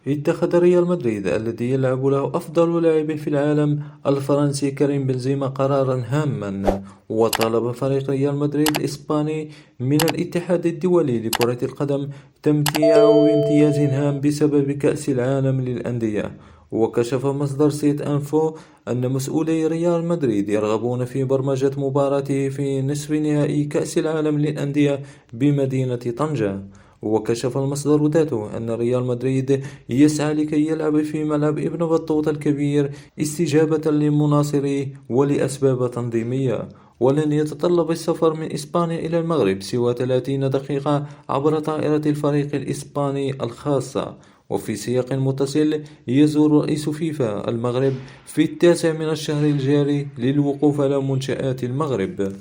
اتخذ ريال مدريد الذي يلعب له أفضل لاعب في العالم الفرنسي كريم بنزيما قرارا هاما، وطالب فريق ريال مدريد الإسباني من الاتحاد الدولي لكرة القدم تمتيعه بامتياز هام بسبب كأس العالم للأندية. وكشف مصدر سيت أنفو أن مسؤولي ريال مدريد يرغبون في برمجة مباراته في نصف نهائي كأس العالم للأندية بمدينة طنجة. وكشف المصدر ذاته أن ريال مدريد يسعى لكي يلعب في ملعب ابن بطوطة الكبير استجابة لمناصريه ولأسباب تنظيمية، ولن يتطلب السفر من إسبانيا إلى المغرب سوى 30 دقيقة عبر طائرة الفريق الإسباني الخاصة. وفي سياق متصل، يزور رئيس فيفا المغرب في 9 من الشهر الجاري للوقوف على منشآت المغرب.